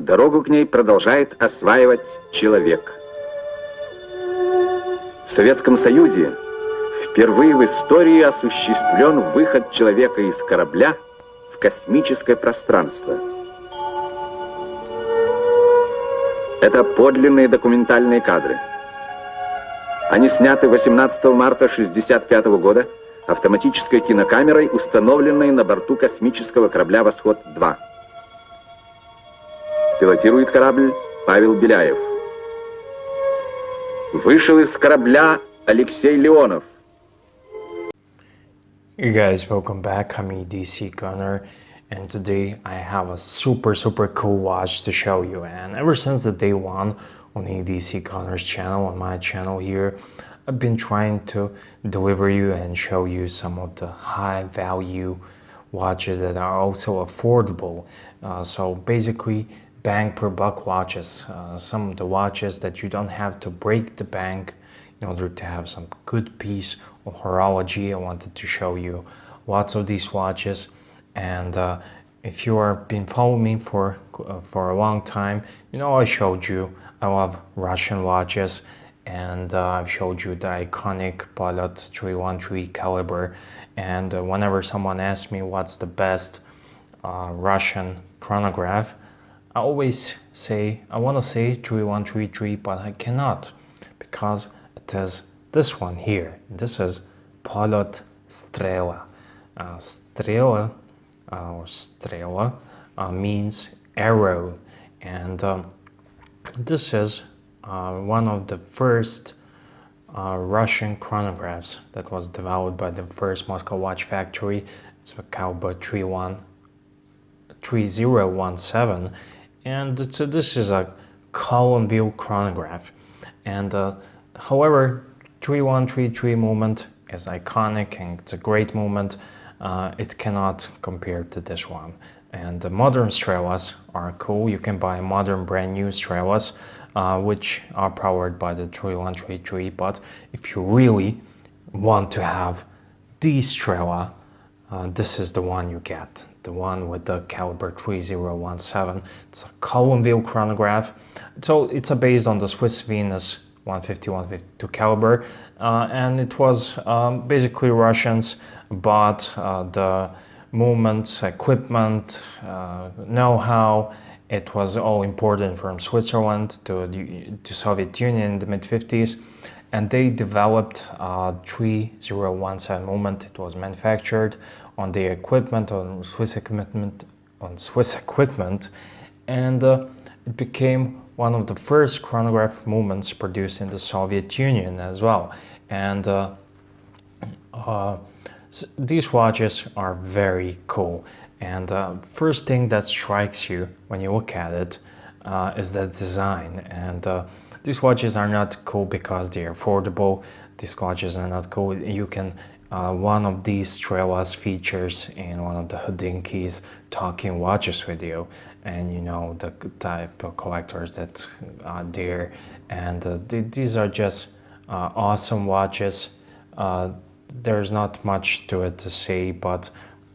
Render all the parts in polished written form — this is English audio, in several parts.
Дорогу к ней продолжает осваивать человек. В Советском Союзе впервые в истории осуществлен выход человека из корабля в космическое пространство. Это подлинные документальные кадры. Они сняты 18 марта 1965 года автоматической кинокамерой, установленной на борту космического корабля «Восход-2». Пилотирует корабль Павел Беляев. Вышел из корабля Алексей Леонов. Hey guys, welcome back. I'm edcgunner, and today I have a super cool watch to show you. And ever since the day one on edcgunner's channel, on my channel here, I've been trying to deliver you and show you some of the high value watches that are also affordable. So basically bang per buck watches, some of the watches that you don't have to break the bank in order to have some good piece of horology. I wanted to show you lots of these watches, and if you have been following me for a long time, you know I showed you I love Russian watches, and I've showed you the iconic Poljot 313 caliber, and whenever someone asks me what's the best Russian chronograph, I always say I want to say 3133, but I cannot, because it is this one here. This is Poljot STRELA. Strela means arrow, and this is one of the first Russian chronographs that was developed by the first Moscow watch factory. It's a caliber 3017, and this is a column view chronograph. And however, 3133 movement is iconic and it's a great movement. It cannot compare to this one. And the modern Strelas are cool. You can buy modern brand new Strelas which are powered by the 3133, but if you really want to have the Strela, this is the one you get, the one with the caliber 3017. It's a column wheel chronograph. So it's based on the Swiss Venus 150-152 caliber, and it was basically Russians bought the movements, equipment, know-how. It was all imported from Switzerland to Soviet Union in the mid-50s, and they developed 3017 movement. It was manufactured on the equipment, on Swiss equipment, and it became one of the first chronograph movements produced in the Soviet Union as well. And these watches are very cool. And first thing that strikes you when you look at it is the design. And these watches are not cool because they are affordable. These watches are not cool. You can one of these Strelas features in one of the Hodinkis talking watches with you, and you know the type of collectors that are there. And these are just awesome watches. There's not much to it to say, but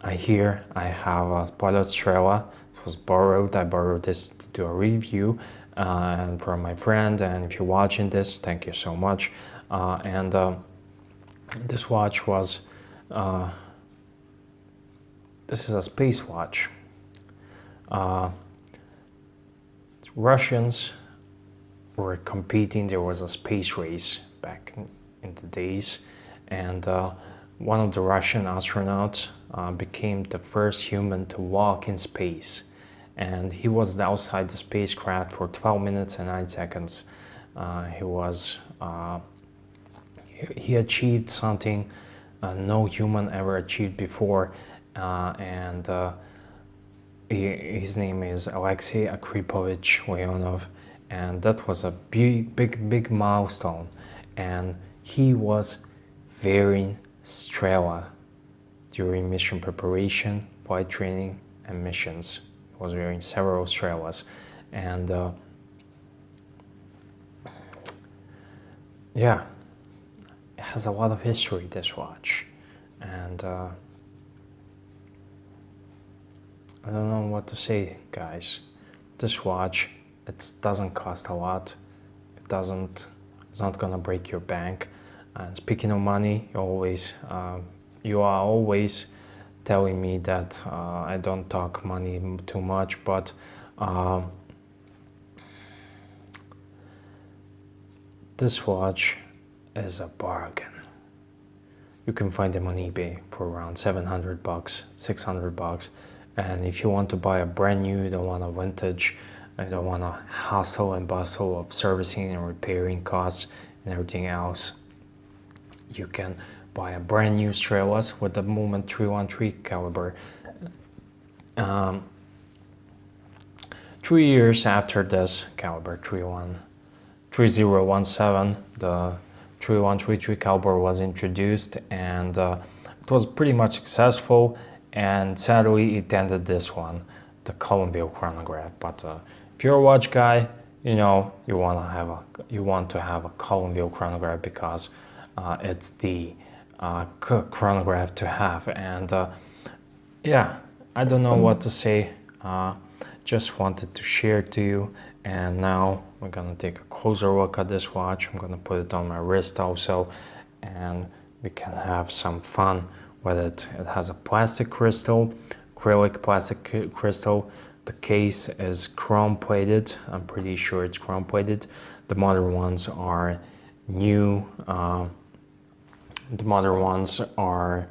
here I have a Poljot STRELA. It was borrowed. I borrowed this to do a review and from my friend, and if you're watching this, thank you so much. This watch was this is a space watch. Russians were competing. There was a space race back in the days, and one of the Russian astronauts became the first human to walk in space, and he was outside the spacecraft for 12 minutes and 9 seconds. He achieved something no human ever achieved before, and his name is Alexei Akripovich Leonov, and that was a big milestone. And he was wearing Strela during mission preparation, flight training, and missions. He was wearing several Strelas, and yeah, it has a lot of history, this watch, and I don't know what to say, guys. this watch, it doesn't cost a lot. It's not gonna break your bank. And speaking of money, you are always telling me that I don't talk money too much, but this watch is a bargain. You can find them on eBay for around 700 bucks, 600 bucks. And if you want to buy a brand new, you don't want a vintage, you don't want a hustle and bustle of servicing and repairing costs and everything else, you can buy a brand new Strelas with the Movement 313 caliber. 3 years after this caliber, 3017, the 3133 caliber was introduced, and it was pretty much successful, and sadly it ended this one, the column-wheel chronograph. But if you're a watch guy, you know you want to have a column-wheel chronograph because it's the chronograph to have. And yeah, I don't know what to say, just wanted to share to you. And now we're gonna take a closer look at this watch. I'm gonna put it on my wrist also, and we can have some fun with it. It has a plastic crystal, acrylic plastic crystal. The case is chrome plated. I'm pretty sure it's chrome plated. The modern ones are new. The modern ones are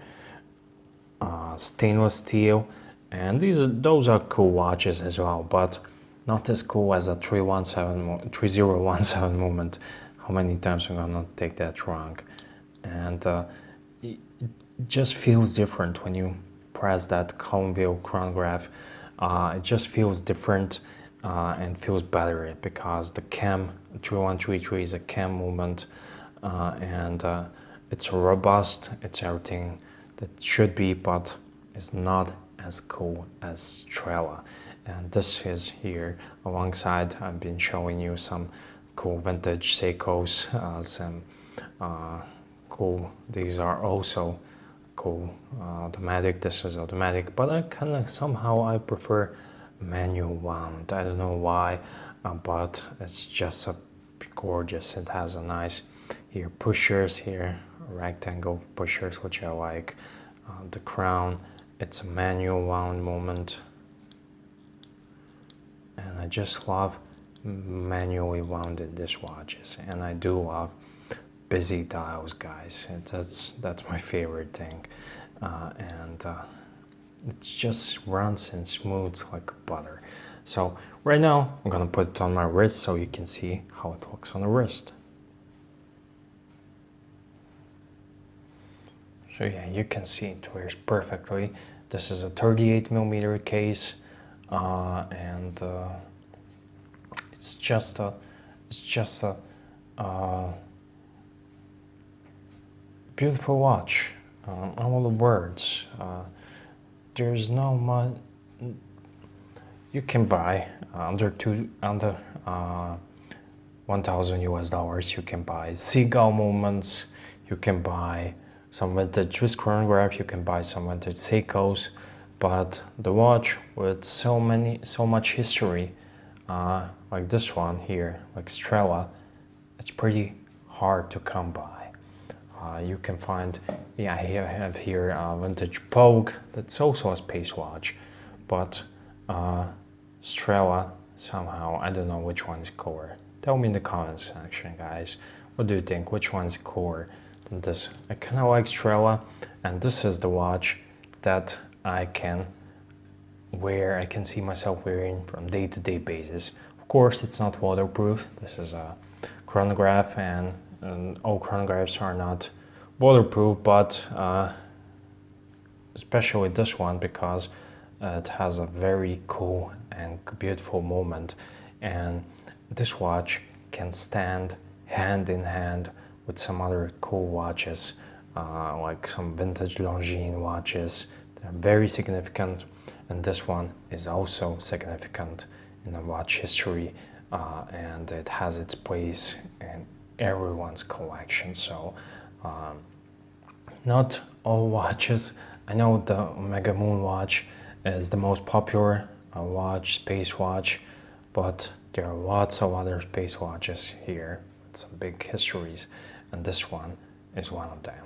stainless steel, and those are cool watches as well, but not as cool as a 3017 Movement. How many times I'm gonna take that wrong? And it just feels different when you press that column-wheel chronograph. It just feels different and feels better because the cam 3133 is a cam movement, and it's robust. It's everything that should be, but it's not as cool as Strela. And this is here alongside. I've been showing you some cool vintage Seikos, some cool, these are also cool automatic. This is automatic, but I kind of somehow I prefer manual wound. I don't know why, but it's just a gorgeous. It has a nice here pushers here, rectangle pushers, which I like. The crown, it's a manual wound movement, and I just love manually wounded watches. And I do love busy dials, guys. That's my favorite thing, and it just runs and smooths like butter. So right now I'm gonna put it on my wrist so you can see how it looks on the wrist. So yeah, you can see it wears perfectly. This is a 38mm case, and it's just a beautiful watch. All the words. There's no much you can buy under 1,000 US dollars. You can buy seagull movements. You can buy some vintage Swiss chronograph. You can buy some vintage Seikos, but the watch with so much history, like this one here, like Strela, it's pretty hard to come by. You can find, yeah, I have here a vintage Pogue that's also a space watch, but Strela somehow, I don't know which one is cooler. Tell me in the comments section, guys. What do you think? Which one is cooler than this? I kind of like Strela, and this is the watch that I can wear. I can see myself wearing from day-to-day basis. Of course, it's not waterproof. This is a chronograph, and all chronographs are not waterproof, but especially this one, because it has a very cool and beautiful moment, and this watch can stand hand in hand with some other cool watches, like some vintage Longines watches. They're very significant, and this one is also significant in the watch history, and it has its place in everyone's collection. So not all watches. I know the Omega Moon watch is the most popular watch, space watch, but there are lots of other space watches here with some big histories, and this one is one of them.